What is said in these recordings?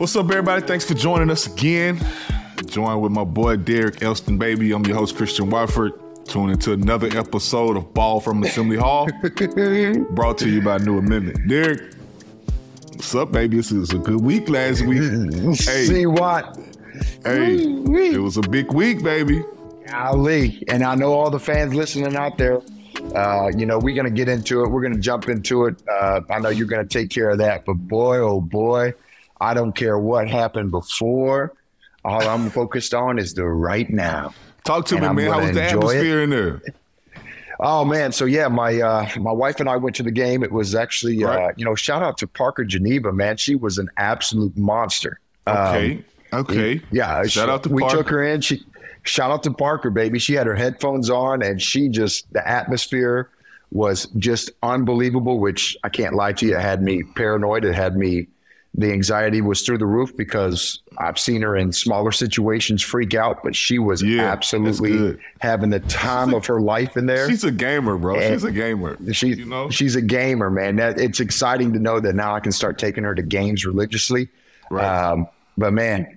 What's up, everybody? Thanks for joining us again. Joined with my boy, Derek Elston, baby. I'm your host, Christian Watford. Tune into another episode of Ball from Assembly Hall, brought to you by New Amendment. Derek, what's up, baby? This was a good week last week. Hey. See what? Hey, it was a big week, baby. Ali, and I know all the fans listening out there, we're going to get into it. We're going to jump into it. I know you're going to take care of that, but boy, oh boy, I don't care what happened before. All I'm focused on is the right now. Talk to me, man. How was the atmosphere in there? Oh, man. So, yeah, my wife and I went to the game. It was actually, shout out to Parker Geneva, man. She was an absolute monster. Okay. Yeah. Shout out to Parker. We took her in. Shout out to Parker, baby. She had her headphones on, and the atmosphere was just unbelievable, which I can't lie to you. It had me paranoid. The anxiety was through the roof because I've seen her in smaller situations freak out, but she was absolutely having the time of her life in there. She's a gamer, bro. And she's a gamer. She's a gamer, man. It's exciting to know that now I can start taking her to games religiously. Right. But man,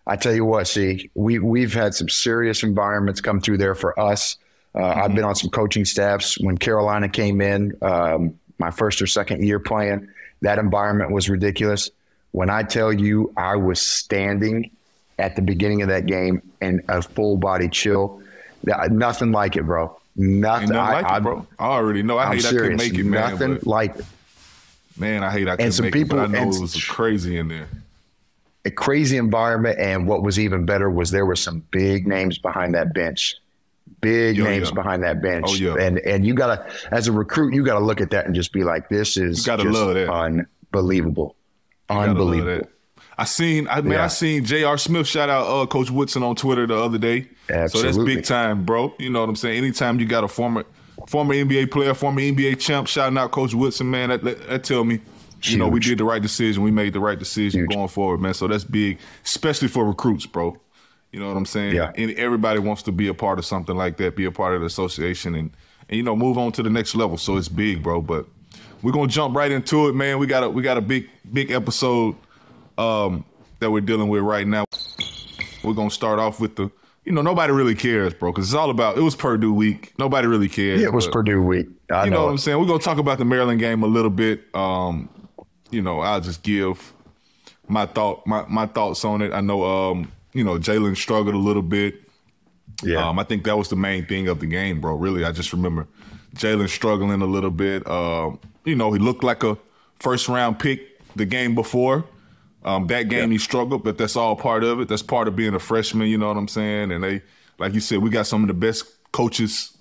I tell you what, we've had some serious environments come through there for us. I've been on some coaching staffs. When Carolina came in, my first or second year playing, that environment was ridiculous. When I tell you I was standing at the beginning of that game in a full body chill, nothing like it, bro. Nothing like it, bro. I already know. I couldn't make it, man. Nothing like it. Man, I couldn't make it, but I know it was crazy in there. A crazy environment, and what was even better was there were some big names behind that bench. Behind that bench. Oh, yeah. And you gotta, as a recruit, you gotta look at that and just be like, this is just unbelievable. Unbelievable. I seen J.R. Smith shout out Coach Woodson on Twitter the other day. Absolutely. So that's big time, bro. You know what I'm saying? Anytime you got a former NBA player, former NBA champ shouting out Coach Woodson, man, that tell me, we did the right decision. We made the right decision going forward, man. So that's big, especially for recruits, bro. You know what I'm saying? Yeah. And everybody wants to be a part of something like that, be a part of the association and move on to the next level. So it's big, bro. But we're gonna jump right into it, man. We got a big episode that we're dealing with right now. We're gonna start off with nobody really cares, bro, because it was Purdue week. Nobody really cares. Yeah, it was Purdue week. You know what I'm saying? We're gonna talk about the Maryland game a little bit. I'll just give my thoughts on it. I know Jalen struggled a little bit. Yeah. I think that was the main thing of the game, bro. Really, I just remember Jalen struggling a little bit. He looked like a first-round pick the game before. That game he struggled, but that's all part of it. That's part of being a freshman, you know what I'm saying? And they, like you said, we got some of the best coaches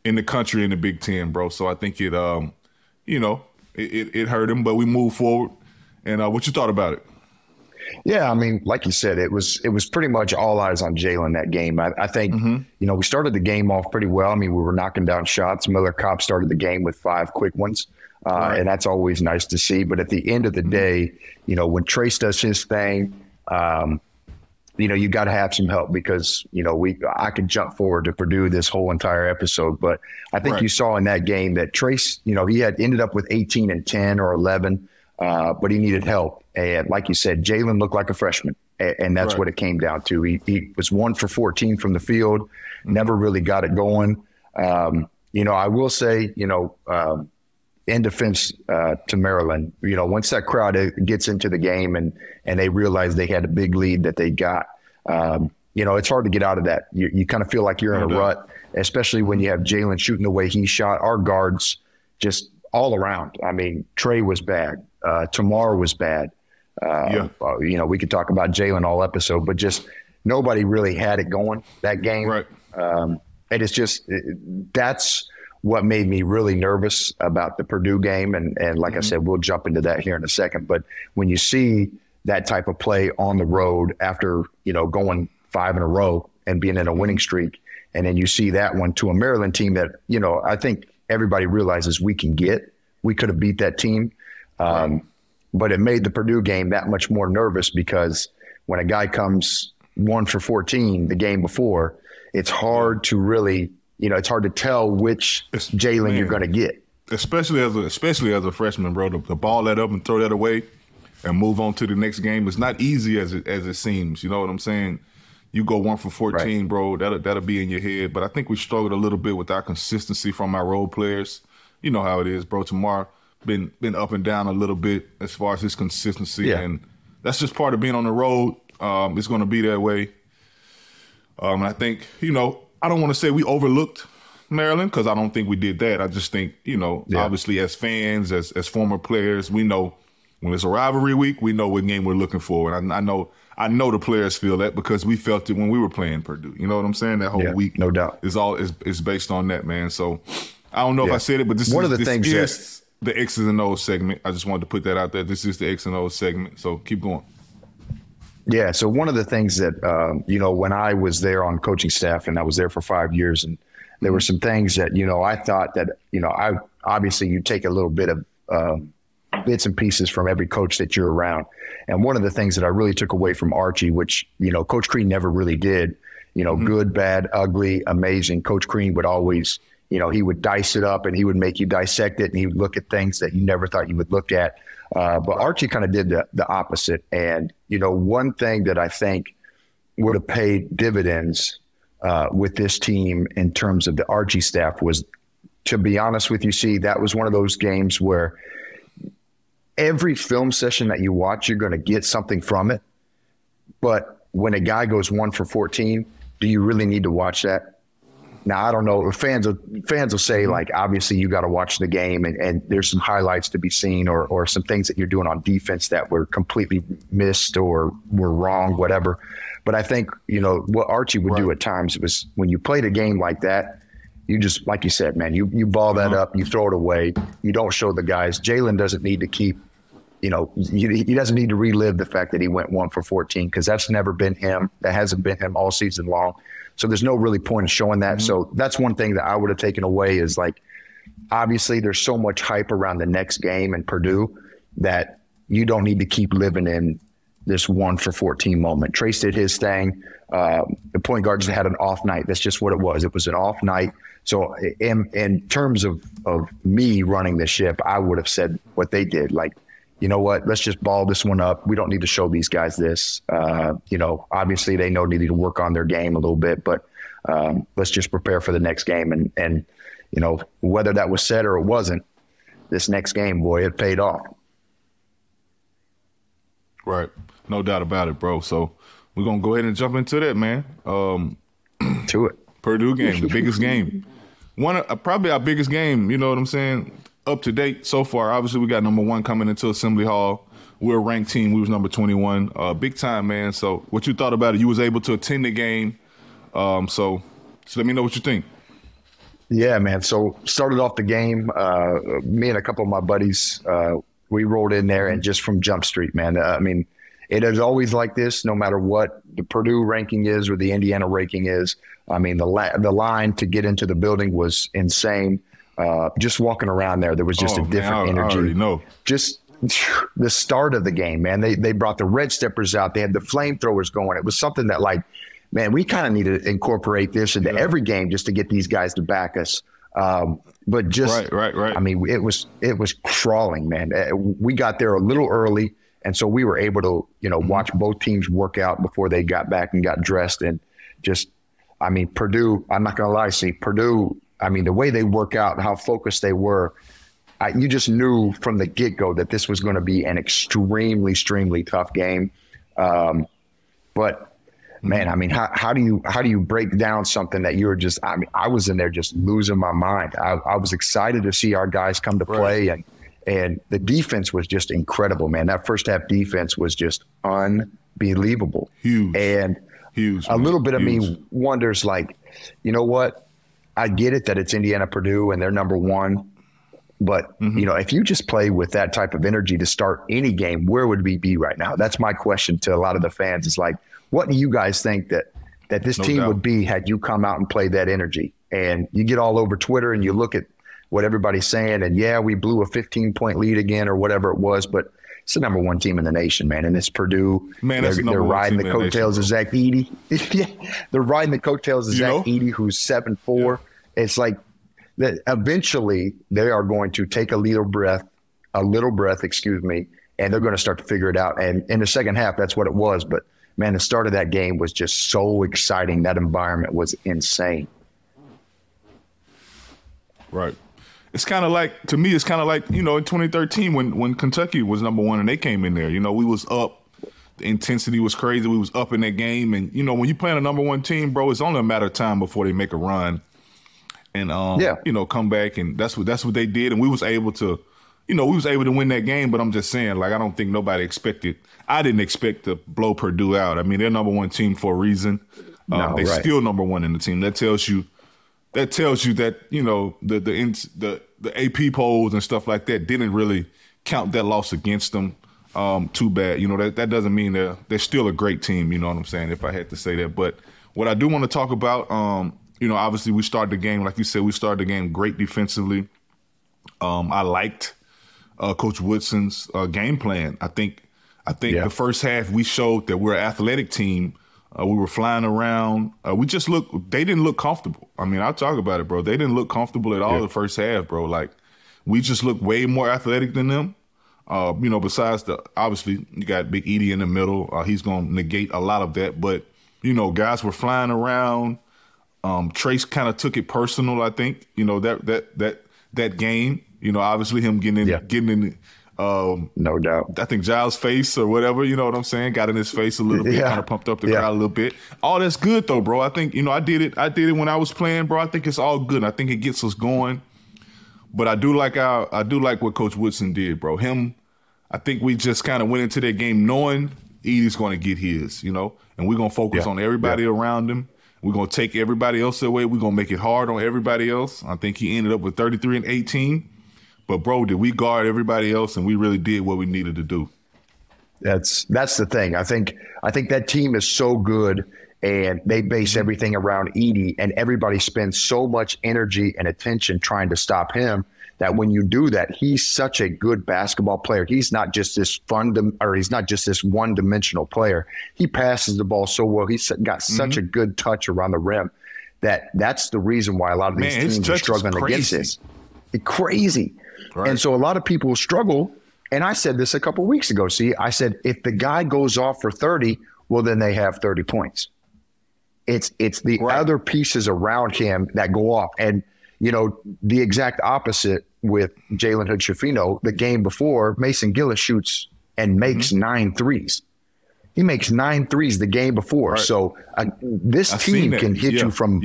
in the country in the Big Ten, bro. So I think it hurt him, but we moved forward. And what you thought about it? Yeah, I mean, like you said, it was pretty much all eyes on Jalen that game. I think, we started the game off pretty well. I mean, we were knocking down shots. Miller Kopp started the game with 5 quick ones, and that's always nice to see. But at the end of the day, when Trace does his thing, you got to have some help because, I could jump forward to Purdue this whole entire episode. But I think you saw in that game that Trace, he had ended up with 18 and 10 or 11, but he needed help. And like you said, Jalen looked like a freshman, and that's what it came down to. He was 1 for 14 from the field, never really got it going. I will say, in defense to Maryland, once that crowd gets into the game and they realize they had a big lead that they got, it's hard to get out of that. You kind of feel like you're in a rut, especially when you have Jalen shooting the way he shot. Our guards just all around. I mean, Trey was bad. Tamar was bad. We could talk about Jalen all episode, but just nobody really had it going that game. Right. And it's just that's what made me really nervous about the Purdue game. And like I said, we'll jump into that here in a second. But when you see that type of play on the road after, going 5 in a row and being in a winning streak, and then you see that one to a Maryland team that, I think everybody realizes we could have beat that team. But it made the Purdue game that much more nervous because when a guy comes 1 for 14 the game before, it's hard to really, it's hard to tell which Jalen you're going to get. Especially as a freshman, bro, to ball that up and throw that away. and move on to the next game. It's not easy as it seems. You know what I'm saying? You go 1 for 14, right, bro. That'll be in your head. But I think we struggled a little bit with our consistency from our role players. You know how it is, bro. Tamar been up and down a little bit as far as his consistency, and that's just part of being on the road. It's going to be that way. And I think, you know, I don't want to say we overlooked Maryland, because I don't think we did that. I just think, you know, obviously as fans, as former players, we know when it's a rivalry week, we know what game we're looking for. And I know the players feel that because we felt it when we were playing Purdue. You know what I'm saying? That whole week, no doubt, is based on that, man. So I don't know if I said it, but this is the X's and O's segment. I just wanted to put that out there. This is the X and O's segment. So keep going. Yeah. So one of the things that, you know, when I was there on coaching staff, and I was there for 5 years, and there were some things that, you know, I thought that, you know, obviously you take a little bit of bits and pieces from every coach that you're around. And one of the things that I really took away from Archie, which, you know, Coach Crean never really did, you know, good, bad, ugly, amazing. Coach Crean would always, you know, he would dice it up and he would make you dissect it, and he would look at things that you never thought you would look at. But Archie kind of did the opposite. And, you know, one thing that I think would have paid dividends with this team in terms of the Archie staff was, to be honest with you, see, that was one of those games where every film session that you watch, you're going to get something from it. But when a guy goes 1 for 14, do you really need to watch that? Now, I don't know. Fans will say, like, obviously you got to watch the game and there's some highlights to be seen or some things that you're doing on defense that were completely missed or were wrong, whatever. But I think, you know, what Archie would do at times was when you played a game like that, you just, like you said, man, you ball that up, you throw it away. You don't show the guys. Jalen doesn't need to keep, you know, he doesn't need to relive the fact that he went 1 for 14, because that's never been him. That hasn't been him all season long. So there's no really point in showing that. So that's one thing that I would have taken away is, like, obviously there's so much hype around the next game in Purdue that you don't need to keep living in this 1 for 14 moment. Trace did his thing. The point guard just had an off night. That's just what it was. It was an off night. So in terms of me running the ship, I would have said what they did. Like, you know what, let's just ball this one up. We don't need to show these guys this. You know, obviously they know they need to work on their game a little bit, but let's just prepare for the next game. And, you know, whether that was said or it wasn't, this next game, boy, it paid off. Right. No doubt about it, bro. So we're going to go ahead and jump into that, man. To it. Purdue game, the biggest game. Probably our biggest game, you know what I'm saying, up to date so far. Obviously, we got number 1 coming into Assembly Hall. We're a ranked team. We was number 21. Big time, man. So what you thought about it? You was able to attend the game. So let me know what you think. Yeah, man. So started off the game, me and a couple of my buddies, we rolled in there, and just from Jump Street, man. I mean, it is always like this, no matter what the Purdue ranking is or the Indiana ranking is. I mean, the line to get into the building was insane. Just walking around there was just a different energy. I already know. Just the start of the game, man. They brought the red steppers out. They had the flamethrowers going. It was something that, like, man, we kind of need to incorporate this into every game just to get these guys to back us. But just, right. I mean, it was crawling, man. We got there a little early, and so we were able to, you know, watch both teams work out before they got back and got dressed. And just, I mean, Purdue, I'm not going to lie, Purdue, I mean, the way they work out and how focused they were, you just knew from the get-go that this was going to be an extremely tough game. But man, I mean, how do you break down something that you're just, I mean, I was in there just losing my mind. I was excited to see our guys come to play, and the defense was just incredible, man. That first half defense was just unbelievable. Huge. And a little bit of me wonders, like, you know what? I get it that it's Indiana Purdue and they're number 1. But, you know, if you just play with that type of energy to start any game, where would we be right now? That's my question to a lot of the fans. Is like, what do you guys think that this team would be had you come out and played that energy? And you get all over Twitter and you look at what everybody's saying, and we blew a 15-point lead again or whatever it was, but it's the number 1 team in the nation, man. And it's Purdue. Man, they're riding the coattails of Zach Edey. They're riding the coattails of Zach Edey, who's 7'4". Yeah. It's like that eventually they are going to take a little breath, and they're going to start to figure it out. And in the second half, that's what it was. But, man, the start of that game was just so exciting. That environment was insane. Right. It's kind of like, to me, it's kind of like, in 2013 when Kentucky was number one and they came in there. We was up. The intensity was crazy. We was up in that game. And, when you playing a number one team, bro, it's only a matter of time before they make a run and, come back. And that's what they did. And we was able to, win that game. But I'm just saying, like, I don't think nobody expected. I didn't expect to blow Purdue out. I mean, they're number one team for a reason. They're still number one in the team. That tells you that, the AP polls and stuff like that didn't really count that loss against them. Too bad. That doesn't mean they're still a great team, you know what I'm saying, if I had to say that. But what I do want to talk about, obviously we started the game, like you said, we started the game great defensively. I liked Coach Woodson's game plan. I think the first half we showed that we're an athletic team. We were flying around. They didn't look comfortable. I mean, I'll talk about it, bro. They didn't look comfortable at all the first half, bro. Like, we just looked way more athletic than them. Besides obviously you got Big Edie in the middle. He's going to negate a lot of that. But, guys were flying around. Trace kind of took it personal, I think, that game, obviously him getting in, no doubt. I think Giles' face or whatever, you know what I'm saying? Got in his face a little bit, kind of pumped up the crowd a little bit. All that's good though, bro. I think, I did it when I was playing, bro. I think it's all good. I think it gets us going. But I do like what Coach Woodson did, bro. I think we just kind of went into that game knowing Edie's going to get his, and we're going to focus on everybody around him. We're going to take everybody else away. We're going to make it hard on everybody else. I think he ended up with 33 and 18. But, bro, did we guard everybody else, and we really did what we needed to do. That's the thing. I think that team is so good, and they base everything around Edie, and everybody spends so much energy and attention trying to stop him that when you do that, he's such a good basketball player. He's not just this one-dimensional player. He passes the ball so well. He's got such a good touch around the rim that's the reason why a lot of these teams are struggling against this. It's crazy. Right. And so a lot of people struggle. And I said this a couple of weeks ago. See, I said, if the guy goes off for 30, well, then they have 30 points. It's the other pieces around him that go off. And, the exact opposite with Jalen Hood-Schifino. The game before, Mason Gillis shoots and makes 9 threes. He makes 9 threes the game before. Right. So this team can hit you from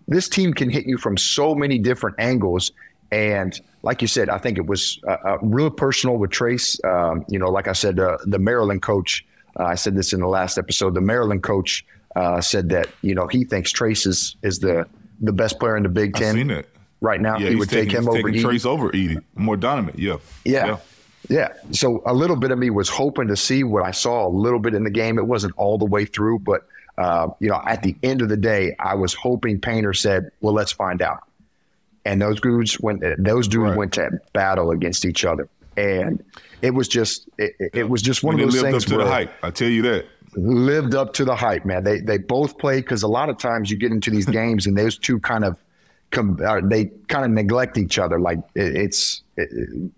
this team can hit you from so many different angles. And like you said, I think it was real personal with Trace. Like I said, the Maryland coach, I said this in the last episode, the Maryland coach said that, he thinks Trace is the best player in the Big Ten. I've seen it. Right now. He would take him over Edie. Trace over Edie. More dominant, Yeah. So a little bit of me was hoping to see what I saw a little bit in the game. It wasn't all the way through, but, at the end of the day, I was hoping Painter said, well, let's find out. And those dudes went to battle against each other. And it was just one of those things. Lived up to the hype. I tell you that. Lived up to the hype, man. They both played, because a lot of times you get into these games and those two kind of neglect each other. Like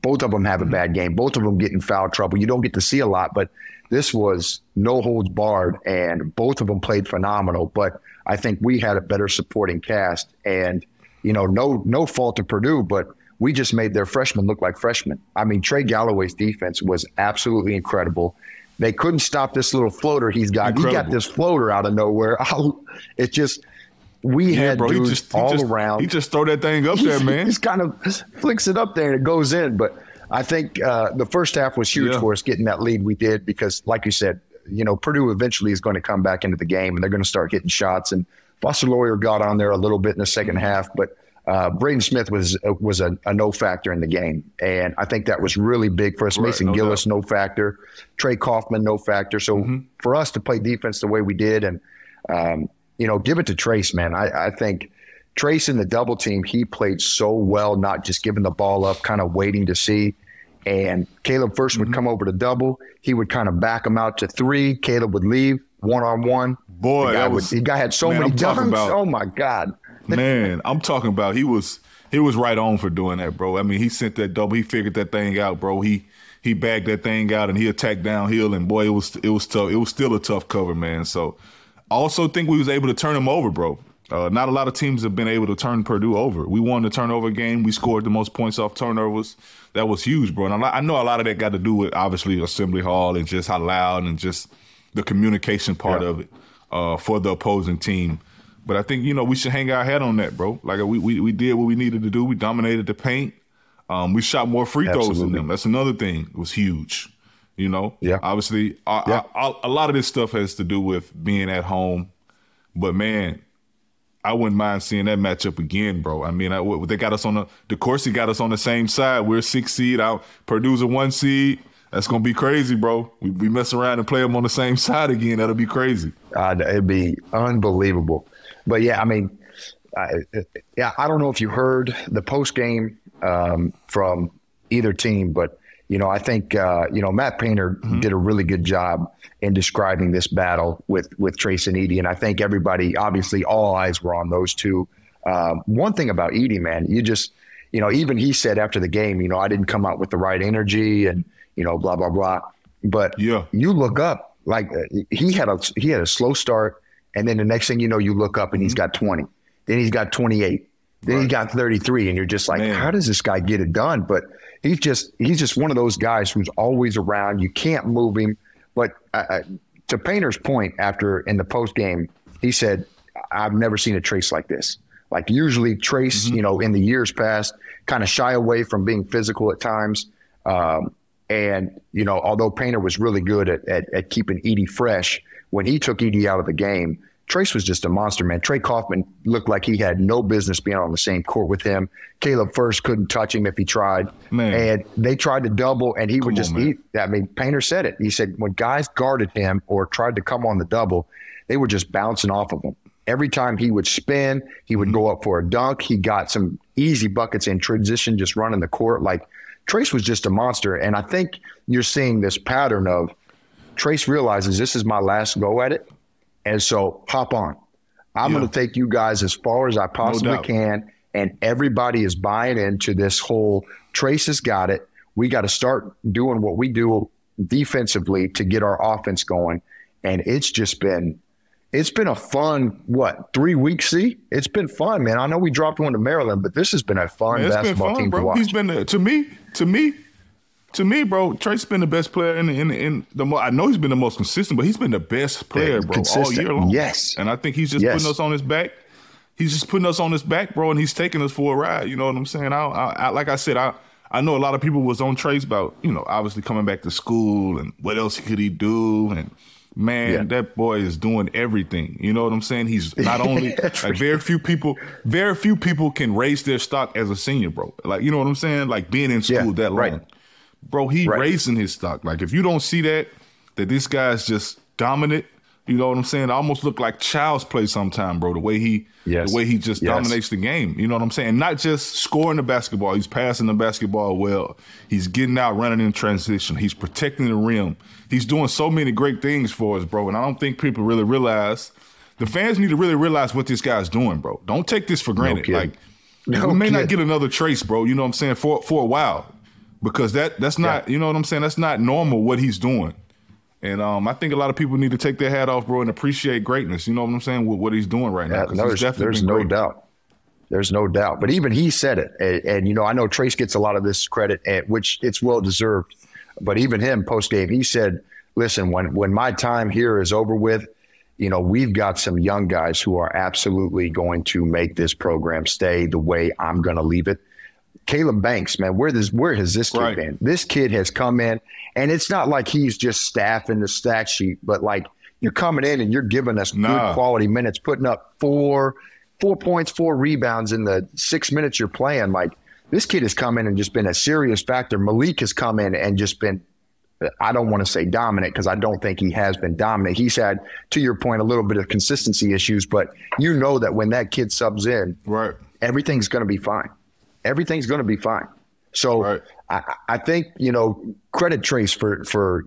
both of them have a bad game. Both of them get in foul trouble. You don't get to see a lot, but this was no holds barred, and both of them played phenomenal. But I think we had a better supporting cast, and no fault to Purdue, but we just made their freshmen look like freshmen. I mean, Trey Galloway's defense was absolutely incredible. They couldn't stop this little floater he's got. Incredible. He got this floater out of nowhere. It's just, had dudes all around. He just throw that thing up there, man. He just kind of flicks it up there and it goes in. But I think the first half was huge for us getting that lead we did, because, like you said, Purdue eventually is going to come back into the game and they're going to start hitting shots. And Buster Lawyer got on there a little bit in the second half, but Braden Smith was a no factor in the game. And I think that was really big for us. Right, Mason Gillis, no factor. Trey Kaufman, no factor. So for us to play defense the way we did and, give it to Trace, man. I think Trace in the double team, he played so well, not just giving the ball up, kind of waiting to see. And Caleb first would come over to double. He would kind of back him out to 3. Caleb would leave one-on-one. Boy, the guy had so many dunks. Oh, my God. Man, I'm talking about he was right on for doing that, bro. I mean, he sent that double. He figured that thing out, bro. He he bagged that thing out and he attacked downhill, and boy, it was tough. It was still a tough cover, man. So I also think we was able to turn them over, bro. Not a lot of teams have been able to turn Purdue over. We won the turnover game. We scored the most points off turnovers. That was huge, bro. And I know a lot of that got to do with, obviously, Assembly Hall and just how loud and just the communication part of it for the opposing team. But I think, we should hang our hat on that, bro. Like, we did what we needed to do. We dominated the paint. We shot more free throws than them. That's another thing. It was huge, Yeah. Obviously, a lot of this stuff has to do with being at home. But, man, I wouldn't mind seeing that matchup again, bro. I mean, they got us on the course. He got us on the same side. We're a 6 seed. Purdue's a 1 seed. That's gonna be crazy, bro. We mess around and play them on the same side again. That'll be crazy. It'd be unbelievable. But yeah, I mean, I don't know if you heard the post game from either team, but I think Matt Painter did a really good job in describing this battle with Trace and Edey, and I think everybody, obviously, all eyes were on those two. One thing about Edey, man, you just, even he said after the game, I didn't come out with the right energy, and blah blah blah. But you look up, like he had a slow start, and then the next thing you know, you look up and he's got 20, then he's got 28, then he got 33, and you're just like, man, how does this guy get it done? But he's just one of those guys who's always around. You can't move him. But to Painter's point, after in the post game, he said, "I've never seen a Trace like this. Like usually Trace, in the years past, kind of shy away from being physical at times. And although Painter was really good at keeping Edey fresh, when he took Edey out of the game, Trace was just a monster, man. Trey Kaufman looked like he had no business being on the same court with him. Caleb First couldn't touch him if he tried. Man. And they tried to double, and he would just eat. I mean, Painter said it. He said when guys guarded him or tried to come on the double, they were just bouncing off of him. Every time he would spin, he would go up for a dunk. He got some easy buckets in transition, just running the court. Like, Trace was just a monster. And I think you're seeing this pattern of Trace realizes this is my last go at it. And so hop on. I'm going to take you guys as far as I possibly can. And everybody is buying into this whole Trace has got it. We got to start doing what we do defensively to get our offense going. And it's been a fun, 3 weeks? See, it's been fun, man. I know we dropped one to Maryland, but this has been a fun basketball team to watch. He's been to me, bro. Trace's been the best player in the. I know he's been the most consistent, but he's been the best player, bro, all year long. Yes, and I think he's just putting us on his back. He's just putting us on his back, bro, and he's taking us for a ride. You know what I'm saying? Like I said, I know a lot of people was on Trace about obviously coming back to school and what else could he do, and man, that boy is doing everything. You know what I'm saying? He's not only like very few people can raise their stock as a senior, bro. Like, you know what I'm saying? Like being in school that long. Right. Bro, he raising his stock. Like if you don't see that this guy's just dominant, you know what I'm saying? It almost look like child's play sometime, bro. The way he just dominates the game. You know what I'm saying? Not just scoring the basketball. He's passing the basketball well. He's getting out, running in transition. He's protecting the rim. He's doing so many great things for us, bro. And I don't think people really realize. The fans need to really realize what this guy's doing, bro. Don't take this for granted. We may not get another Trace, bro. You know what I'm saying? For a while, because that's not. You know what I'm saying? That's not normal what he's doing. And I think a lot of people need to take their hat off, bro, and appreciate greatness. You know what I'm saying? With what he's doing right now. There's no doubt. There's no doubt. But even he said it. And I know Trace gets a lot of this credit, which it's well deserved. But even him post-game, he said, listen, when my time here is over with, we've got some young guys who are absolutely going to make this program stay the way I'm going to leave it. Caleb Banks, man, where has this kid been? This kid has come in, and it's not like he's just staffing the stat sheet, but like you're coming in and you're giving us good quality minutes, putting up 4 points, 4 rebounds in the 6 minutes you're playing. Like this kid has come in and just been a serious factor. Malik has come in and just been, I don't want to say dominant because I don't think he has been dominant. He's had, to your point, a little bit of consistency issues, but you know that when that kid subs in, everything's going to be fine. Everything's going to be fine. So I think, credit Trace for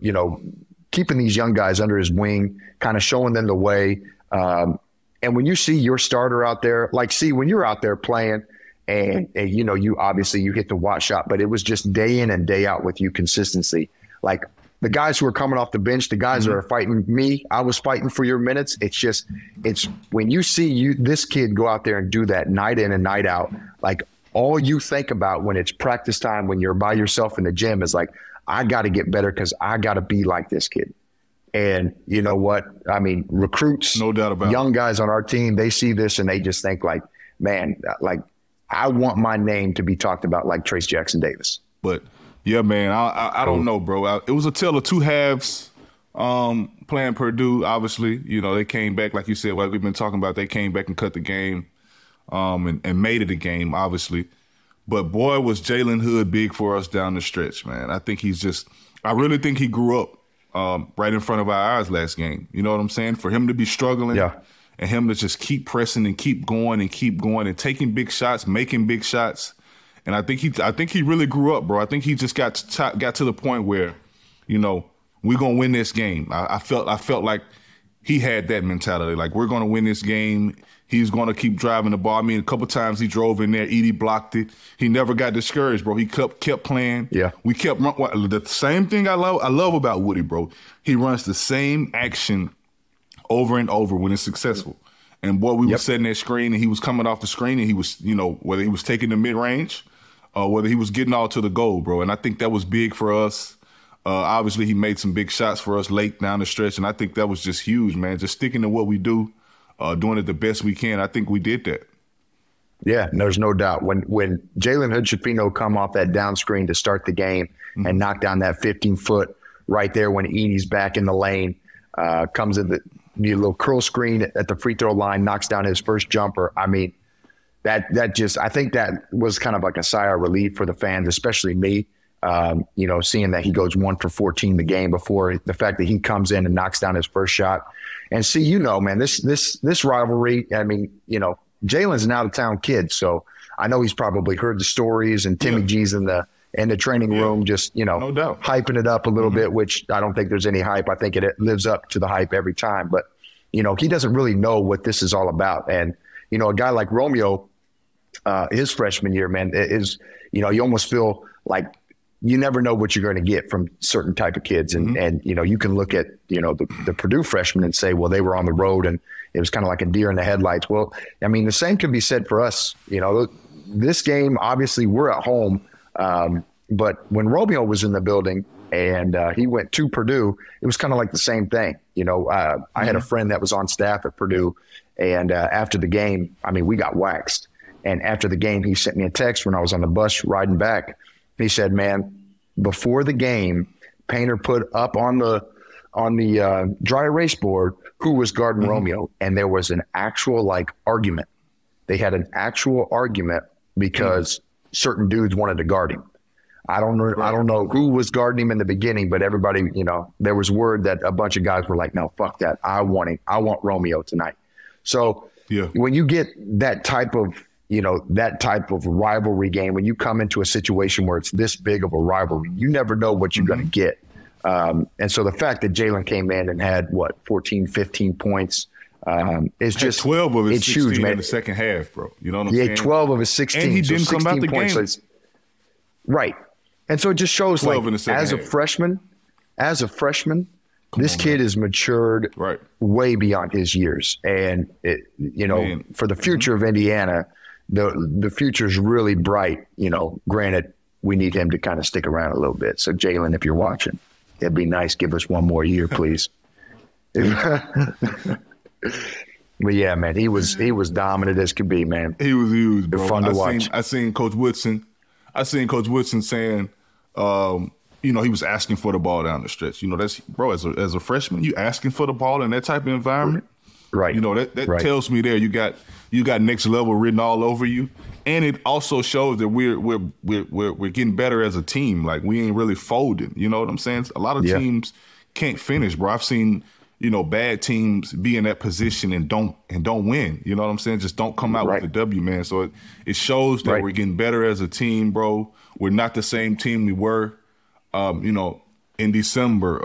keeping these young guys under his wing, kind of showing them the way. And when you see your starter out there, when you're out there playing and you know, you obviously you hit the Watt shot, but it was just day in and day out with you consistency. Like the guys who are coming off the bench, the guys that are fighting me, I was fighting for your minutes. It's when you see this kid go out there and do that night in and night out, like all you think about when it's practice time, when you're by yourself in the gym is like, I got to get better because I got to be like this kid. And you know what? I mean, recruits, no doubt about young guys on our team, they see this and they just think like, man, like I want my name to be talked about like Trace Jackson Davis. But yeah, man, I don't know, bro. It was a tale of two halves. Playing Purdue, obviously, you know, they came back, like you said, like we've been talking about, they came back and cut the game and made it a game, obviously. But boy, was Jalen Hood big for us down the stretch, man. I really think he grew up right in front of our eyes last game. You know what I'm saying? For him to be struggling and him to just keep pressing and keep going and taking big shots, making big shots. And I think he really grew up, bro. I think he just got to the point where, you know, we're gonna win this game. I felt like he had that mentality. Like, we're gonna win this game. He's gonna keep driving the ball. I mean, a couple times he drove in there. Edie blocked it. He never got discouraged, bro. He kept playing. Yeah, we kept the same thing I love about Woody, bro. He runs the same action over and over when it's successful. And boy, we were setting that screen, and he was coming off the screen, and he was, you know, whether he was taking the mid range, whether he was getting all to the goal, bro. And I think that was big for us. Obviously, he made some big shots for us late down the stretch, and I think that was just huge, man. Just sticking to what we do, doing it the best we can. I think we did that. Yeah, there's no doubt. When Jalen Hood-Schifino come off that down screen to start the game and knock down that 15-foot right there when Edie's back in the lane, comes in the little curl screen at the free throw line, knocks down his first jumper. I mean, that just, I think that was kind of like a sigh of relief for the fans, especially me. You know, seeing that he goes 1 for 14 the game before, the fact that he comes in and knocks down his first shot. And see, you know, man, this rivalry, I mean, you know, Jalen's an out-of-town kid, so I know he's probably heard the stories, and Timmy G's in the training room just, you know, no doubt, hyping it up a little bit, which I don't think there's any hype. I think it lives up to the hype every time. But, you know, he doesn't really know what this is all about. And, you know, a guy like Romeo, his freshman year, man, is, you know, you almost feel like you never know what you're going to get from certain type of kids. And you know, you can look at, you know, the Purdue freshmen and say, well, they were on the road and it was kind of like a deer in the headlights. Well, I mean, the same can be said for us. You know, this game, obviously we're at home. But when Romeo was in the building and he went to Purdue, it was kind of like the same thing. You know, I had a friend that was on staff at Purdue, and after the game, I mean, we got waxed. And after the game, he sent me a text when I was on the bus riding back. He said, man, before the game, Painter put up on the dry erase board who was guarding Romeo, and there was an actual like argument. They had an actual argument because certain dudes wanted to guard him. I don't know who was guarding him in the beginning, but everybody, you know, there was word that a bunch of guys were like, no, fuck that. I want Romeo tonight. So when you get that type of, you know, that type of rivalry game, when you come into a situation where it's this big of a rivalry, you never know what you're going to get. And so the fact that Jalen came in and had 14, 15 points, it's just 12 of his 16 huge, man. in the second half, bro. You know what I'm saying? 12 of his 16. And he didn't come out the points, game. so right. And so it just shows, like, as a freshman, this kid has matured way beyond his years. And, you know, for the future of Indiana, the future's really bright. You know, granted, we need him to kind of stick around a little bit. So, Jalen, if you're watching, it'd be nice. Give us one more year, please. But, yeah, man, he was dominant as could be, man. He was huge, bro. Fun to watch. I seen Coach Woodson saying, you know, he was asking for the ball down the stretch. You know, that's, bro, as a freshman, you asking for the ball in that type of environment. Right. You know, that tells me there you got next level written all over you. And it also shows that we're getting better as a team. Like, we ain't really folding. You know what I'm saying? A lot of teams can't finish, bro. I've seen, you know, bad teams be in that position and don't win. You know what I'm saying? Just don't come out with a W, man. So it shows that we're getting better as a team, bro. We're not the same team we were, you know, in December.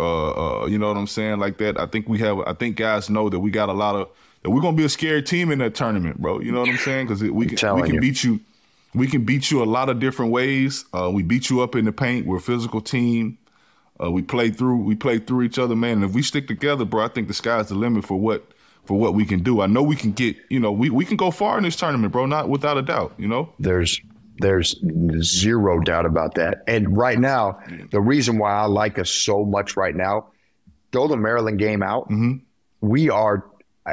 You know what I'm saying? Like that. I think guys know that we got that we're gonna be a scary team in that tournament, bro. You know what I'm saying? Because we can beat you. We can beat you a lot of different ways. We beat you up in the paint. We're a physical team. We play through each other, man. And if we stick together, bro, I think the sky's the limit for what we can do. I know we can get, we can go far in this tournament, bro, not without a doubt, There's zero doubt about that. And right now, the reason why I like us so much right now, throw the Maryland game out, we are,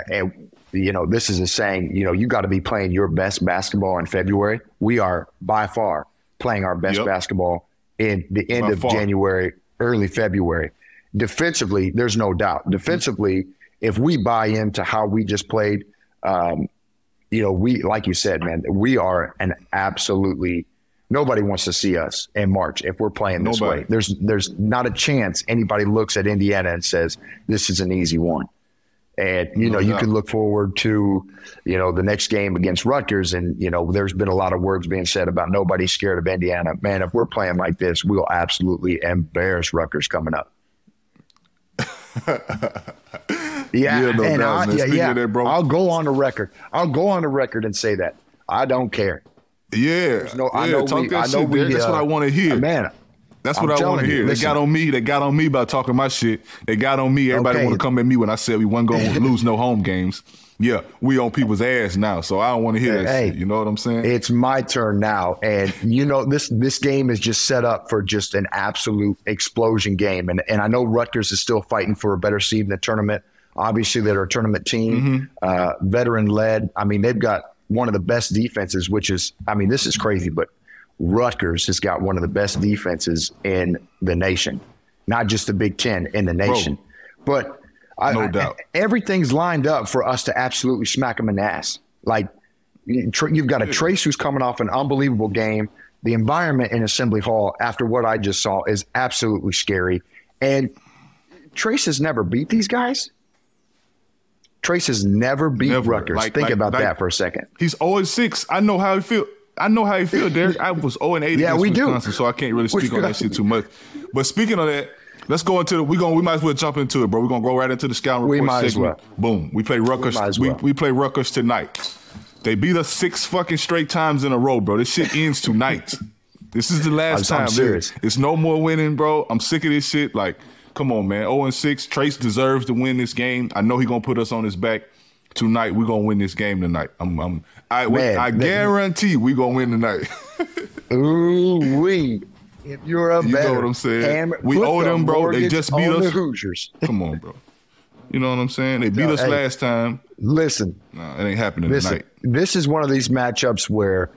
and this is a saying, you got to be playing your best basketball in February. We are by far playing our best basketball in the end of January, early February. Defensively, there's no doubt. Defensively, if we buy into how we just played, we, like you said, man, we are an absolutely nobody wants to see us in March if we're playing this way. There's not a chance anybody looks at Indiana and says this is an easy one. And you can look forward to the next game against Rutgers, and there's been a lot of words being said about nobody's scared of Indiana. Man, if we're playing like this, we'll absolutely embarrass Rutgers coming up. I'll go on the record. I'll go on the record and say that I don't care. That's what I want to hear, man. That's what I want to hear. Listen, they got on me about talking my shit. They got on me. Everybody want to come at me when I said we wasn't going to lose no home games. Yeah, we on people's ass now, so I don't want to hear that shit. You know what I'm saying? It's my turn now, and this game is just set up for just an absolute explosion game. And I know Rutgers is still fighting for a better seed in the tournament. Obviously, they're a tournament team, veteran-led. I mean, they've got one of the best defenses, which is, this is crazy, but Rutgers has got one of the best defenses in the nation, not just the Big Ten, in the nation. But no doubt, everything's lined up for us to absolutely smack them in the ass. Like, you've got a Trace who's coming off an unbelievable game. The environment in Assembly Hall, after what I just saw, is absolutely scary. And Trace has never beat these guys. Trace has never beat Rutgers. Think about that for a second. He's 0-6. I know how he feel. Derek. I was 0-8 against Wisconsin, so I can't really speak on that shit too much. But speaking of that, let's go into we might as well jump into it, bro. We're gonna go right into the scouting report. We might segment. As well. Boom. We play Rutgers. We play Rutgers tonight. They beat us 6 fucking straight times in a row, bro. This shit ends tonight. This is the last time. I'm serious. It's no more winning, bro. I'm sick of this shit. Like, come on, man. 0-6. Trace deserves to win this game. I know he's gonna put us on his back. Tonight, we're going to win this game tonight. I guarantee we're going to win tonight. Ooh-wee. If you're a better, you know what I'm saying? We owe them, bro. They just beat us. The Hoosiers. Come on, bro. You know what I'm saying? They beat us last time. Listen. No, it ain't happening tonight. This is one of these matchups where,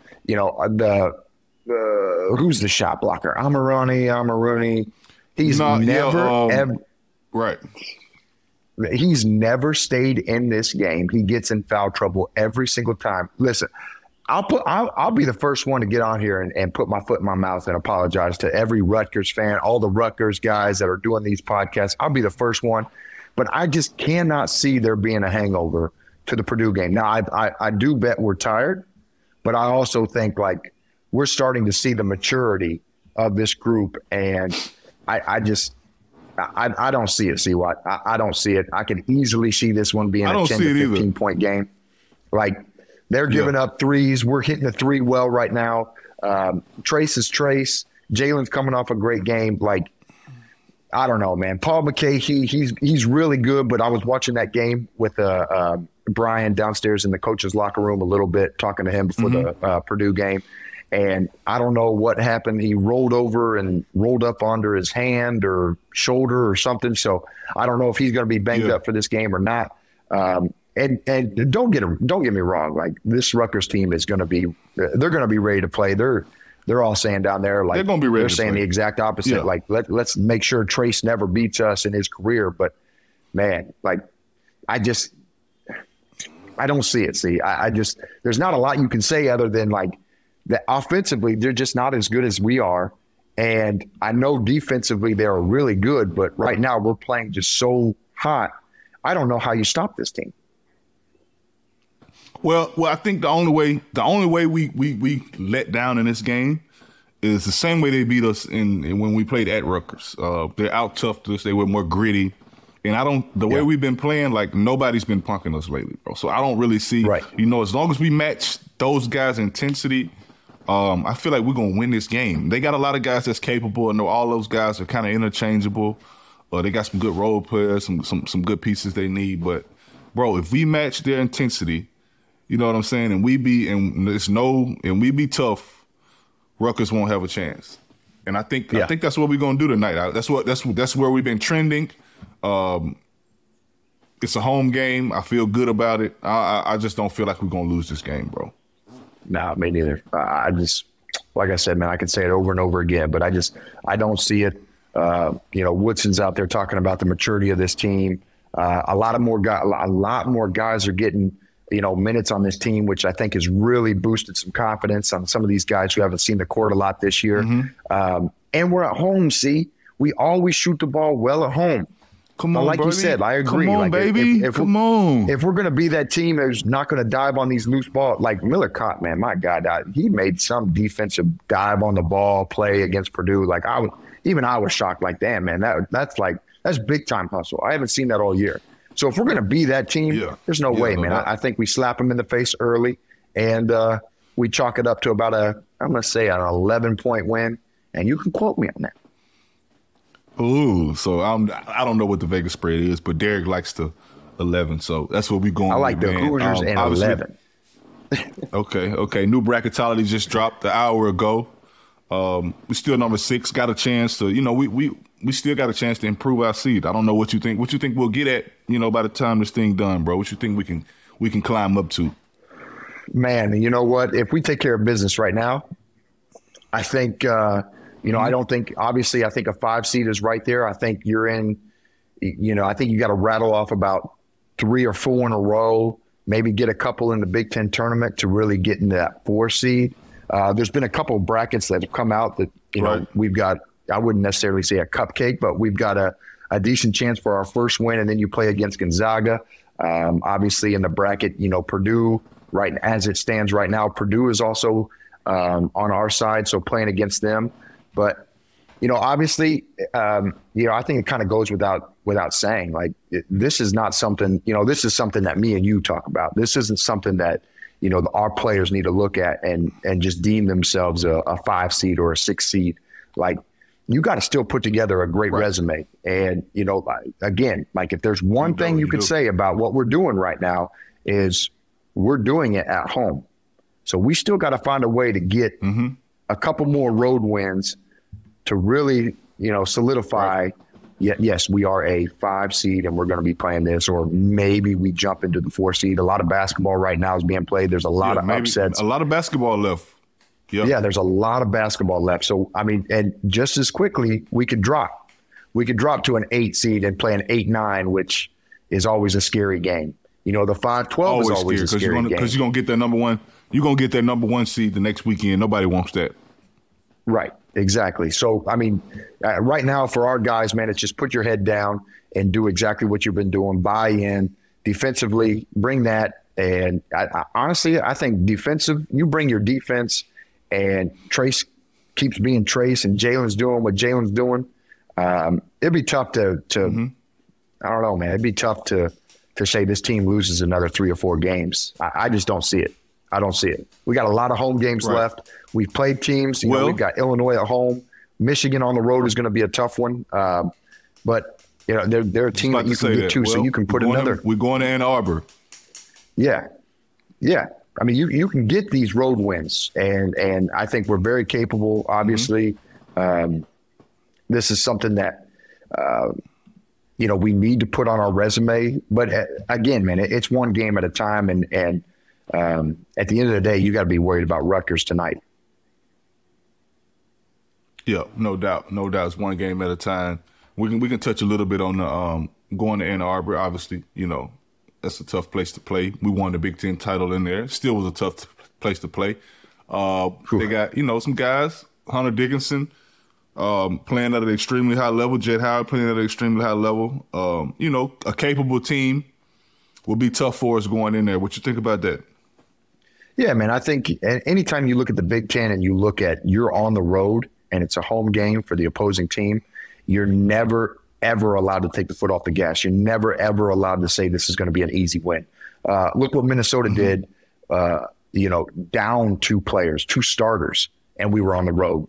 who's the shot blocker? Amaruni. He's ever. Right. He's never stayed in this game. He gets in foul trouble every single time. Listen, I'll be the first one to get on here and put my foot in my mouth and apologize to every Rutgers fan, all the Rutgers guys that are doing these podcasts. I'll be the first one, but I just cannot see there being a hangover to the Purdue game. Now, I do bet we're tired, but I also think like we're starting to see the maturity of this group, and I don't see it, C-Watt. I don't see it. I can easily see this one being a 10 to 15-point game. Like, they're giving up threes. We're hitting the three well right now. Trace is Trace. Jalen's coming off a great game. Like, I don't know, man. Paul McKay, he's really good, but I was watching that game with Brian downstairs in the coach's locker room a little bit, talking to him before the Purdue game. And I don't know what happened. He rolled over and rolled up under his hand or shoulder or something. So I don't know if he's going to be banged up for this game or not. And don't get me wrong. Like, this Rutgers team is going to be, they're going to be ready to play. They're all saying down there, like, they're going to be ready. They're saying the exact opposite. Yeah. Like, let's make sure Trace never beats us in his career. But man, like, I don't see it. See, I just, there's not a lot you can say other than like, that offensively, they're just not as good as we are. And I know defensively they're really good, but right now we're playing just so hot. I don't know how you stop this team. Well, I think the only way we let down in this game is the same way they beat us in when we played at Rutgers. They're out tough to us. They were more gritty. And the way we've been playing, like, nobody's been punking us lately, bro. So I don't really see, as long as we match those guys' intensity, I feel like we're gonna win this game. They got a lot of guys that's capable. I know all those guys are kind of interchangeable. They got some good role players, some good pieces they need. But bro, if we match their intensity, you know what I'm saying, and we be tough, Rutgers won't have a chance. And I think that's what we're gonna do tonight. That's where we've been trending. It's a home game. I feel good about it. I just don't feel like we're gonna lose this game, bro. Nah, me neither. I just, like I said, man, I can say it over and over again, but I don't see it. Woodson's out there talking about the maturity of this team. A lot more guys are getting, minutes on this team, which I think has really boosted some confidence on some of these guys who haven't seen the court a lot this year. Mm-hmm. And we're at home. See, we always shoot the ball well at home. Come on, like buddy. You said, I agree. Come on, baby. Come on. If we're going to be that team who's not going to dive on these loose balls, like Miller Kopp, man, my God, he made some defensive dive on the ball play against Purdue. Like I was shocked. Like, damn, man, that's big time hustle. I haven't seen that all year. So if we're going to be that team, there's no way, man. I think we slap them in the face early, and we chalk it up to about an 11-point win. And you can quote me on that. Ooh, so I don't know what the Vegas spread is, but Derek likes the 11, so that's what we're going. I like with, the man. Hoosiers and 11. Okay. New bracketology just dropped an hour ago. We still number 6. Got a chance to, we still got a chance to improve our seed. I don't know what you think. What you think we'll get at, by the time this thing done, bro? What you think we can climb up to? Man, you know what? If we take care of business right now, I think. I don't think, obviously, I think a 5 seed is right there. I think you're in, I think you got to rattle off about 3 or 4 in a row, maybe get a couple in the Big Ten tournament to really get into that 4 seed. There's been a couple of brackets that have come out that, we've got, I wouldn't necessarily say a cupcake, but we've got a decent chance for our first win. And then you play against Gonzaga. Obviously in the bracket, Purdue, right as it stands right now, Purdue is also on our side. So playing against them. But, obviously, I think it kind of goes without saying, like, this is not something, this is something that me and you talk about. This isn't something that, our players need to look at and just deem themselves a 5 seed or a 6 seed. Like, you got to still put together a great resume. And, again, like if there's one thing you could say about what we're doing right now is we're doing it at home. So we still got to find a way to get a couple more road wins to really, solidify, yes, we are a 5 seed and we're going to be playing this, or maybe we jump into the 4 seed. A lot of basketball right now is being played. There's a lot of upsets. A lot of basketball left. Yep. Yeah, there's a lot of basketball left. So, and just as quickly, we could drop. We could drop to an 8 seed and play an 8-9, which is always a scary game. The 5-12 is always a scary game. Because you're going to get that number one. You're going to get that number 1 seed the next weekend. Nobody wants that. Right. Exactly. So, right now for our guys, man, it's just put your head down and do exactly what you've been doing. Buy in defensively, bring that. And honestly, I think you bring your defense and Trace keeps being Trace and Jalen's doing what Jalen's doing. It'd be tough to I don't know, man. It'd be tough to say this team loses another 3 or 4 games. I just don't see it. I don't see it. We got a lot of home games left. We've played teams. We've got Illinois at home. Michigan on the road is going to be a tough one. But they're a team that you can get to, so you can put another. We're going to Ann Arbor. Yeah. You can get these road wins, and I think we're very capable. Obviously, this is something that we need to put on our resume. But again, man, it's one game at a time, and at the end of the day, you got to be worried about Rutgers tonight. Yeah, no doubt. It's one game at a time. We can touch a little bit on the going to Ann Arbor. Obviously, that's a tough place to play. We won the Big Ten title in there. Still was a tough place to play. They got some guys. Hunter Dickinson playing at an extremely high level. Jet Howard playing at an extremely high level. A capable team will be tough for us going in there. What you think about that? Yeah, man, I think anytime you look at the Big Ten and you look at you're on the road and it's a home game for the opposing team, you're never, ever allowed to take the foot off the gas. You're never, ever allowed to say this is going to be an easy win. Look what Minnesota did down two players, two starters, and we were on the road.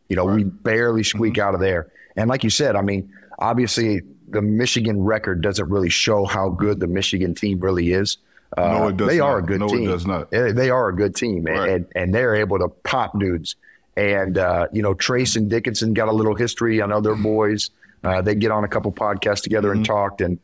We barely squeak out of there. And like you said, I mean, obviously the Michigan record doesn't really show how good the Michigan team really is. No, it does they not. are a good team. No, it does not. They are a good team, Right. and they're able to pop dudes. And, Trace and Dickinson got a little history. I know they're boys. They get on a couple podcasts together and talked, and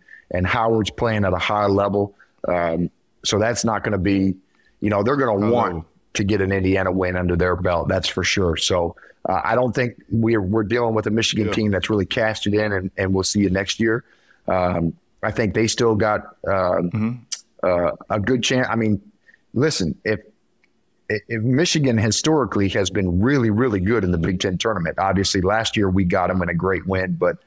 Howard's playing at a high level. So that's not going to be, they're going to want to get an Indiana win under their belt. That's for sure. So I don't think we're dealing with a Michigan team that's really cashed it in, and we'll see you next year. I think they still got a good chance. I mean, listen, if Michigan historically has been really, really good in the Big Ten tournament. Obviously, last year we got them in a great win, but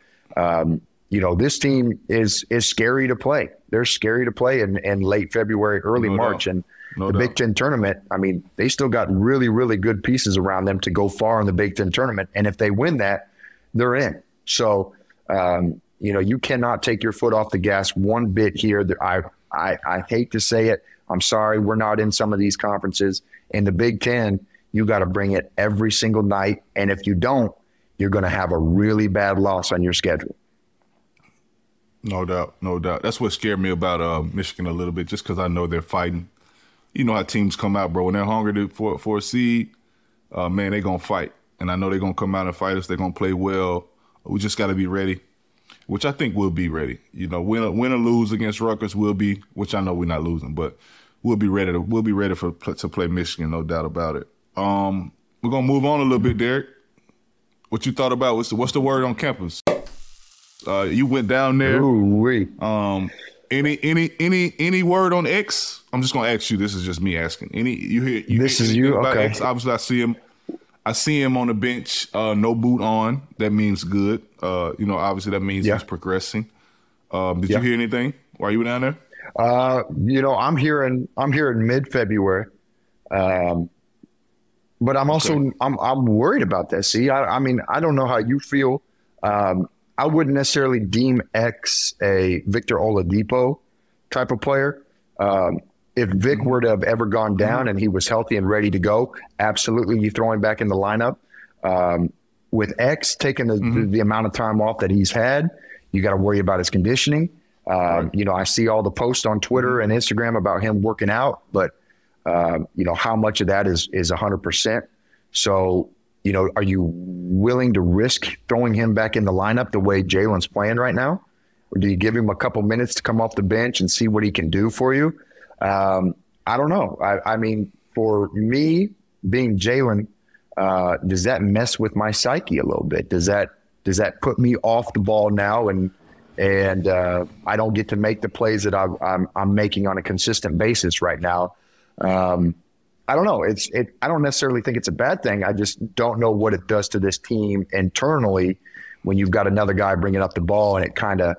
this team is scary to play. They're scary to play in late February, early March, and the Big Ten tournament. I mean, they still got really, really good pieces around them to go far in the Big Ten tournament, and if they win that, they're in. So, you cannot take your foot off the gas one bit here. I hate to say it. I'm sorry, we're not in some of these conferences. In the Big Ten, you got to bring it every single night. And if you don't, you're going to have a really bad loss on your schedule. No doubt. No doubt. That's what scared me about Michigan a little bit, just because I know they're fighting. You know how teams come out, bro. When they're hungry for a seed, man, they're going to fight. And I know they're going to come out and fight us. They're going to play well. We just got to be ready, which I think we'll be ready. Win or lose against Rutgers, we'll be, which I know we're not losing, but we'll be ready to play Michigan, no doubt about it. We're gonna move on a little bit, Derek. What you thought about what's the word on campus? You went down there. Ooh-wee. Any word on X? I'm just gonna ask you. This is just me asking. This is you. Okay. X? Obviously, I see him on the bench. No boot on. That means good. Obviously that means he's progressing. Did you hear anything while you were down there? I'm here in mid-February, but I'm also I'm worried about that. See, I mean, I don't know how you feel. I wouldn't necessarily deem X a Victor Oladipo type of player. If Vic were to have ever gone down and he was healthy and ready to go, absolutely you throw him back in the lineup. With X taking the amount of time off that he's had, you got to worry about his conditioning. I see all the posts on Twitter and Instagram about him working out, but how much of that is 100%. So, are you willing to risk throwing him back in the lineup the way Jalen's playing right now? Or do you give him a couple minutes to come off the bench and see what he can do for you? I don't know. I mean, for me being Jalen, does that mess with my psyche a little bit? Does that put me off the ball now and I don't get to make the plays that I'm making on a consistent basis right now? I don't know. I don't necessarily think it's a bad thing. I just don't know what it does to this team internally when you've got another guy bringing up the ball and it kind of,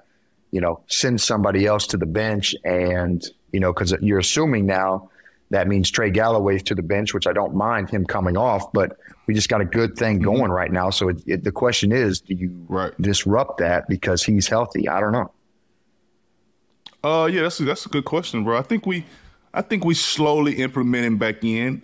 sends somebody else to the bench. And, because you're assuming now that means Trey Galloway's to the bench, which I don't mind him coming off, but we just got a good thing going right now. So the question is, do you disrupt that because he's healthy? I don't know. Yeah, that's a good question, bro. I think we slowly implement him back in,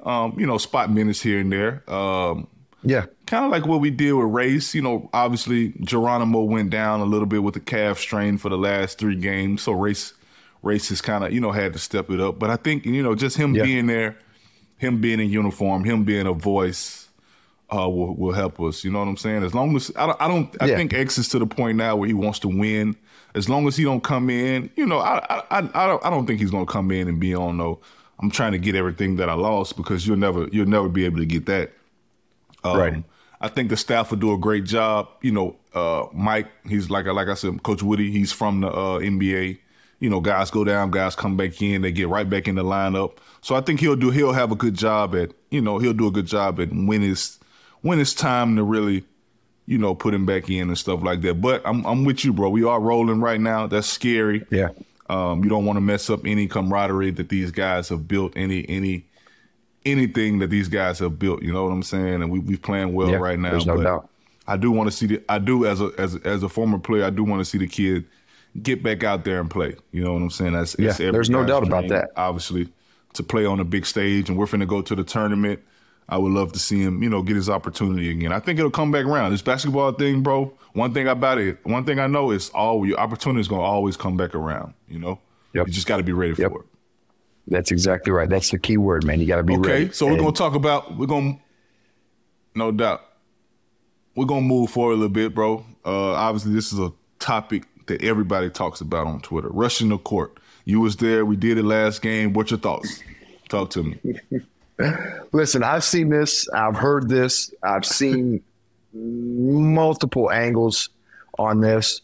spot minutes here and there. Kind of like what we did with Race. Obviously Geronimo went down a little bit with the calf strain for the last 3 games. So Race has kind of, had to step it up. But I think, just him being there, him being in uniform, him being a voice will help us. You know what I'm saying? As long as I think X is to the point now where he wants to win. As long as he don't come in, I don't think he's going to come in and be on I'm trying to get everything that I lost, because you'll never be able to get that. Right. I think the staff will do a great job. Mike, he's like I said, Coach Woody, he's from the NBA. Guys go down, guys come back in, they get right back in the lineup. So I think he'll have a good job at, he'll do a good job at when it's time to really, put him back in and stuff like that. But I'm with you, bro. We are rolling right now. That's scary. Yeah. You don't want to mess up any camaraderie that these guys have built, anything that these guys have built. You know what I'm saying? And we're playing well right now. There's no doubt. I do want to see as a former player, I do want to see the kid get back out there and play. You know what I'm saying? There's no doubt about that. Obviously, to play on a big stage, and we're finna go to the tournament. I would love to see him, get his opportunity again. I think it'll come back around. This basketball thing, bro, one thing I know is your opportunity is going to always come back around, Yep. You just got to be ready for it. That's exactly right. That's the key word, man. You got to be ready. Okay, so we're going to talk about, no doubt, we're going to move forward a little bit, bro. Obviously, this is a topic that everybody talks about on Twitter, rushing the court. You was there. We did it last game. What's your thoughts? Talk to me. Listen, I've seen this. I've heard this. I've seen multiple angles on this.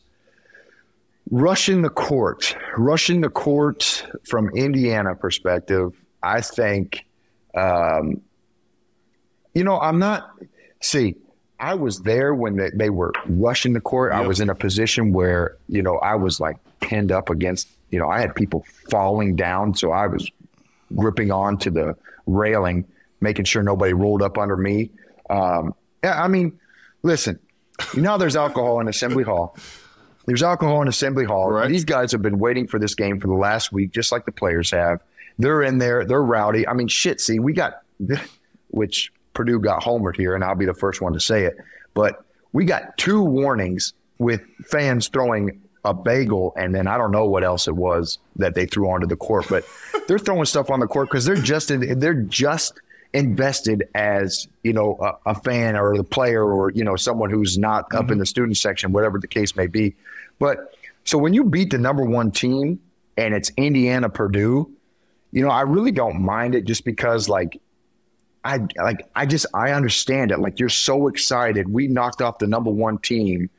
Rushing the court from Indiana perspective, I think, I'm not – see, I was there when they were rushing the court. Yep. I was in a position where, I was like pinned up against – I had people falling down, so I was gripping on to the railing, making sure nobody rolled up under me. Listen, there's alcohol in Assembly Hall. There's alcohol in Assembly Hall. Right. These guys have been waiting for this game for the last week, just like the players have. They're in there. They're rowdy. See, we got – which Purdue got homered here, and I'll be the first one to say it. But we got 2 warnings with fans throwing a bagel, and then I don't know what else it was that they threw onto the court. But they're throwing stuff on the court because they're just invested as, a fan or the player or, someone who's not up in the student section, whatever the case may be. But so when you beat the number 1 team and it's Indiana, Purdue, I really don't mind it just because I understand it. Like, you're so excited. We knocked off the number 1 team.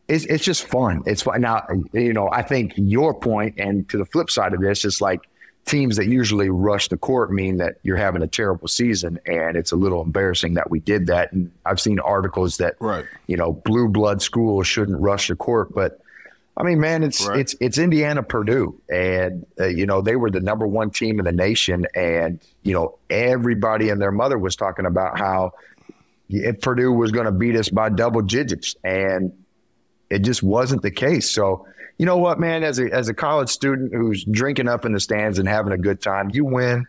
It's just fun. It's fun. Now, I think your point, and to the flip side of this, is like teams that usually rush the court mean that you're having a terrible season, and it's a little embarrassing that we did that. And I've seen articles that, right, blue blood schools shouldn't rush the court. But, it's Indiana, Purdue, and, they were the number 1 team in the nation. And, everybody and their mother was talking about how if Purdue was going to beat us by double digits, and it just wasn't the case. So, you know what, man, as a college student who's drinking up in the stands and having a good time, you win.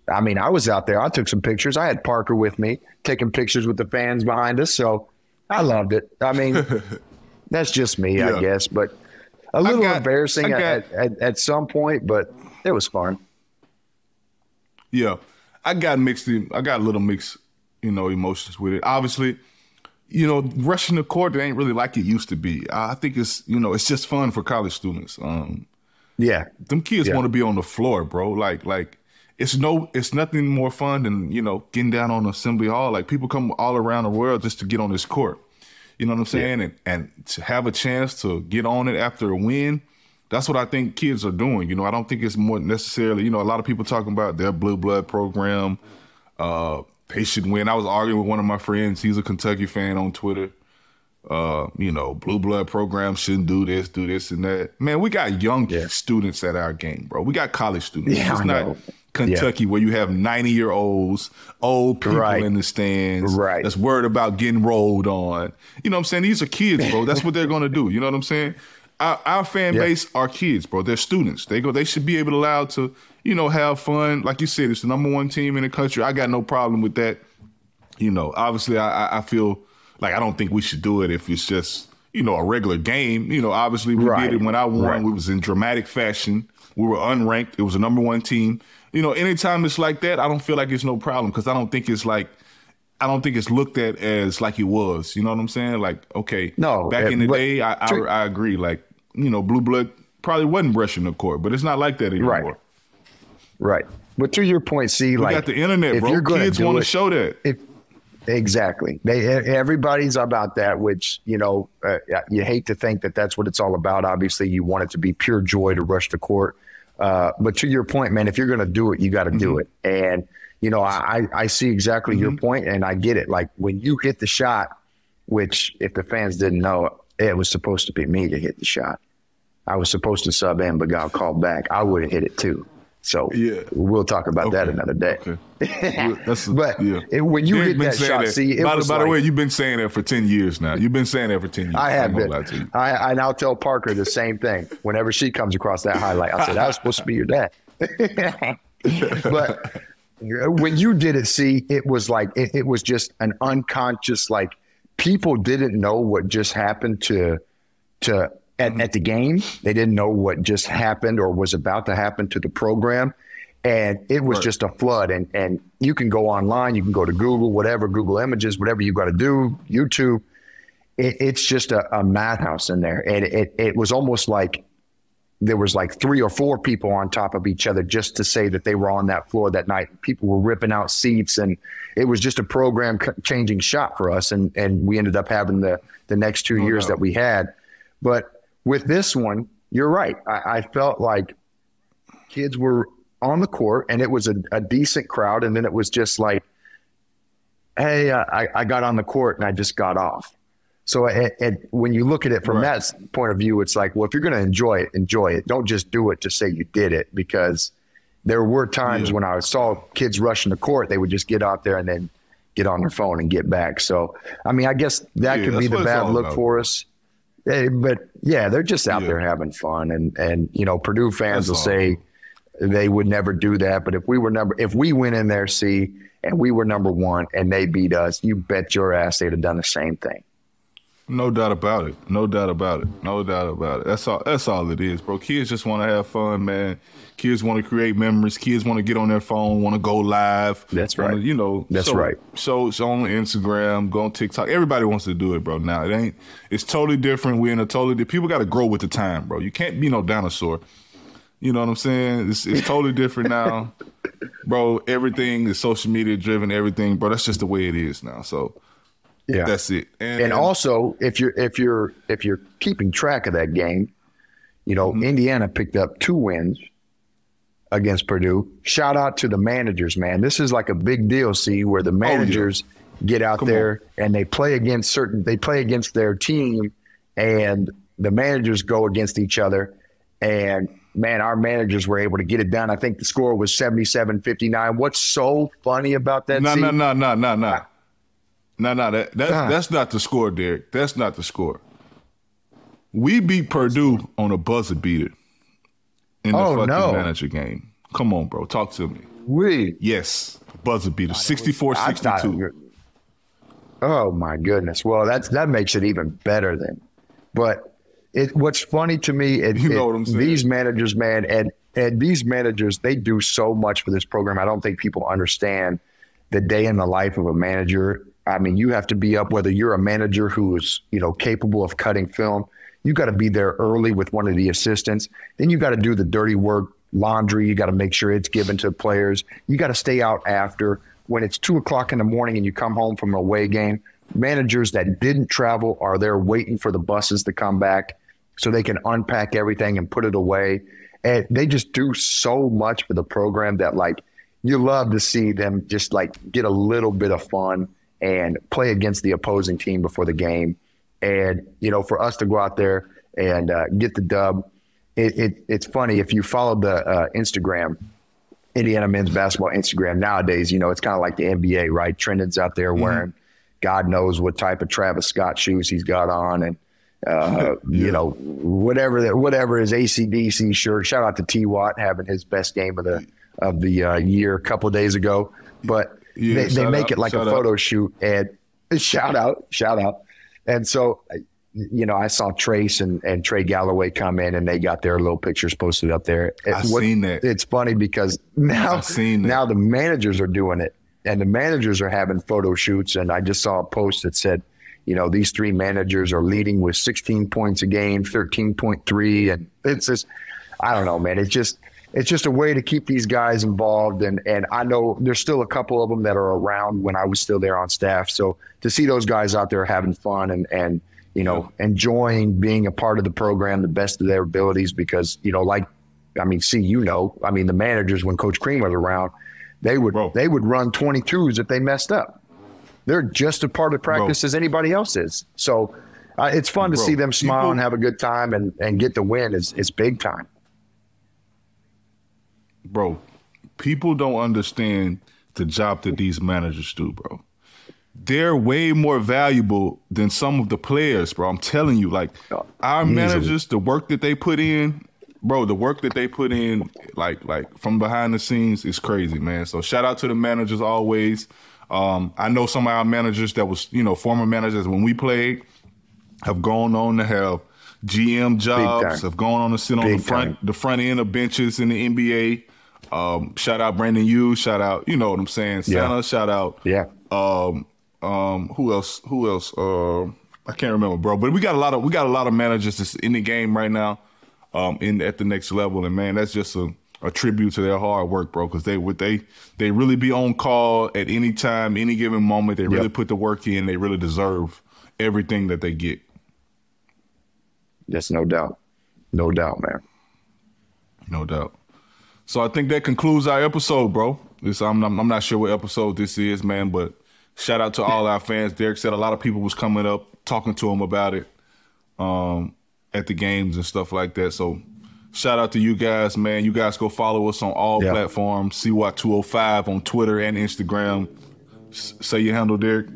I was out there. I took some pictures. I had Parker with me, taking pictures with the fans behind us. So I loved it. That's just me, I guess. But a little embarrassing at some point, but it was fun. Yeah. I got a little mixed, emotions with it. Obviously, rushing the court, it ain't really like it used to be. I think it's, it's just fun for college students. Them kids want to be on the floor, bro. Like it's nothing more fun than, getting down on Assembly Hall. Like, people come all around the world just to get on this court. You know what I'm saying? Yeah. And to have a chance to get on it after a win, that's what I think kids are doing. I don't think it's more necessarily, a lot of people talking about their blue blood program. They should win. I was arguing with one of my friends. He's a Kentucky fan on Twitter. Blue blood program shouldn't do this and that. Man, we got young students at our game, bro. We got college students. Yeah, it's not Kentucky where you have 90-year-olds, old people in the stands that's worried about getting rolled on. You know what I'm saying? These are kids, bro. That's what they're going to do. You know what I'm saying? Our fan base are kids, bro. They're students. They should be able to allow to, have fun. Like you said, it's the number 1 team in the country. I got no problem with that. Obviously I feel like I don't think we should do it if it's just, a regular game. Obviously we did it when I won. Right. We was in dramatic fashion. We were unranked. It was a number 1 team. Anytime it's like that, I don't feel like it's no problem because I don't think it's looked at as like it was. You know what I'm saying? Like, okay, back in the day, I agree. Like, blue blood probably wasn't rushing the court, but it's not like that anymore. Right. But to your point, we got the internet, bro. Kids want to show that. Exactly. Everybody's about that, which, you hate to think that that's what it's all about. Obviously, you want it to be pure joy to rush the court. But to your point, man, if you're going to do it, you got to do it. And, I see exactly your point, and I get it. Like, when you hit the shot, which if the fans didn't know, it was supposed to be me to hit the shot. I was supposed to sub in, but got called back. I would have hit it too. So we'll talk about that another day. Okay. When you hit that shot, by the way, you've been saying that for 10 years now. You've been saying that for 10 years. I have been. I now tell Parker the same thing. Whenever she comes across that highlight, I said, that was supposed to be your dad. But when you did it, see, it was like it was just an unconscious, like people didn't know what just happened at the game. They didn't know what just happened or was about to happen to the program. And it was just a flood. And you can go online, you can go to Google, whatever, Google Images, whatever you got to do, YouTube. It's just a madhouse in there. And it was almost like there was like 3 or 4 people on top of each other just to say that they were on that floor that night. People were ripping out seats, and it was just a program changing shot for us. And we ended up having the next 2 years that we had. But with this one, you're right. I felt like kids were on the court, and it was a decent crowd. And then it was just like, hey, I got on the court and I just got off. So when you look at it from that point of view, it's like, well, if you're going to enjoy it, enjoy it. Don't just do it to say you did it, because there were times when I saw kids rushing the court, they would just get out there and then get on their phone and get back. So, I mean, I guess that could be the bad look for us. But, yeah, they're just out there having fun. And you know, Purdue fans will say they would never do that. But if we went in there, and we were number 1 and they beat us, you bet your ass they'd have done the same thing. No doubt about it. No doubt about it. No doubt about it. That's all it is, bro. Kids just want to have fun, man. Kids want to create memories. Kids want to get on their phone, want to go live. That's right. You know, that's right. So it's on Instagram, go on TikTok. Everybody wants to do it, bro. Now it's totally different. We're in a totally people got to grow with the time, bro. You can't be no dinosaur. You know what I'm saying? It's totally different now, bro. Everything is social media driven. Everything, bro. That's just the way it is now. So. Yeah, that's it. And also, if you're keeping track of that game, you know, Indiana picked up 2 wins against Purdue. Shout out to the managers, man. This is like a big deal, where the managers get out there and they play against their team, and the managers go against each other. And man, our managers were able to get it done. I think the score was 77-59. What's so funny about that? No, that's not the score, Derek. That's not the score. We beat Purdue on a buzzer beater in the fucking manager game. Come on, bro. Talk to me. Yes, buzzer beater, 64-62. Oh, my goodness. Well, that makes it even better then. But what's funny to me is these managers, man, and these managers, they do so much for this program. I don't think people understand the day in the life of a manager. I mean, you have to be up, whether you're a manager who is, you know, capable of cutting film. You got to be there early with one of the assistants. Then you got to do the dirty work, laundry. You got to make sure it's given to players. You got to stay out after. When it's 2:00 in the morning and you come home from an away game, managers that didn't travel are there waiting for the buses to come back so they can unpack everything and put it away. And they just do so much for the program that, like, you love to see them just, like, get a little bit of fun and play against the opposing team before the game. And, you know, for us to go out there and get the dub, it's funny. If you follow the Instagram, Indiana men's basketball Instagram nowadays, you know, it's kind of like the NBA, right? Trendon's out there wearing God knows what type of Travis Scott shoes he's got on. And, you know, whatever his AC/DC shirt. Shout out to T-Watt having his best game of the year a couple of days ago. But they make it like a photo shoot, and shout out. And so, you know, I saw Trace and Trey Galloway come in, and they got their little pictures posted up there. I've seen that. It's funny because now the managers are doing it, and the managers are having photo shoots. And I just saw a post that said, you know, these 3 managers are leading with 16 points a game, 13.3. And it's just, I don't know, man. It's just a way to keep these guys involved. And I know there's still a couple of them that are around when I was still there on staff. So to see those guys out there having fun and you know, enjoying being a part of the program, the best of their abilities, because, you know, the managers, when Coach Cream was around, they would run 22s if they messed up. They're just a part of practice as anybody else is. So it's fun to see them smile and have a good time and get the win. It's big time. Bro, people don't understand the job that these managers do, bro. They're way more valuable than some of the players, bro. I'm telling you, like, our managers, the work that they put in, bro, the work that they put in, like from behind the scenes, is crazy, man. So shout out to the managers always. I know some of our managers that was, former managers when we played have gone on to have GM jobs, have gone on to sit on the front end of benches in the NBA. Shout out Brandon Hughes. Shout out, you know what I'm saying? Santa. Shout out. Yeah. Who else? I can't remember, bro. But we got a lot of managers that's in the game right now, at the next level. And man, that's just a tribute to their hard work, bro. Because they really be on call at any time, any given moment. They really put the work in. They really deserve everything that they get. Yes, no doubt, man. No doubt. So I think that concludes our episode, bro. I'm not sure what episode this is, man, but shout out to all our fans. Derek said a lot of people was coming up, talking to him about it at the games and stuff like that. So shout out to you guys, man. You guys go follow us on all platforms. CWAT205 on Twitter and Instagram. Say your handle, Derek.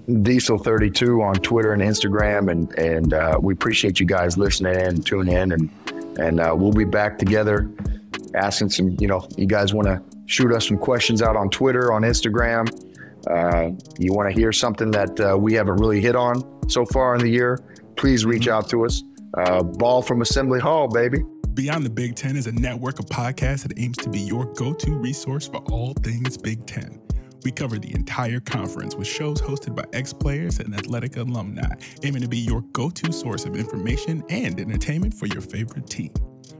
Diesel32 on Twitter and Instagram, and we appreciate you guys listening in, tuning in, and we'll be back together asking some, you guys want to shoot us some questions out on Twitter, on Instagram. You want to hear something that we haven't really hit on so far in the year, please reach out to us. Ball from Assembly Hall, baby. Beyond the Big Ten is a network of podcasts that aims to be your go-to resource for all things Big Ten. We cover the entire conference with shows hosted by ex-players and athletic alumni, aiming to be your go-to source of information and entertainment for your favorite team.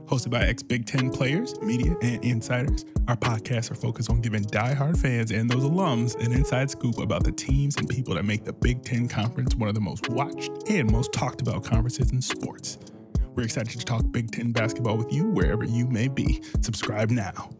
Hosted by ex-Big Ten players, media, and insiders, our podcasts are focused on giving diehard fans and those alums an inside scoop about the teams and people that make the Big Ten Conference one of the most watched and most talked about conferences in sports. We're excited to talk Big Ten basketball with you wherever you may be. Subscribe now.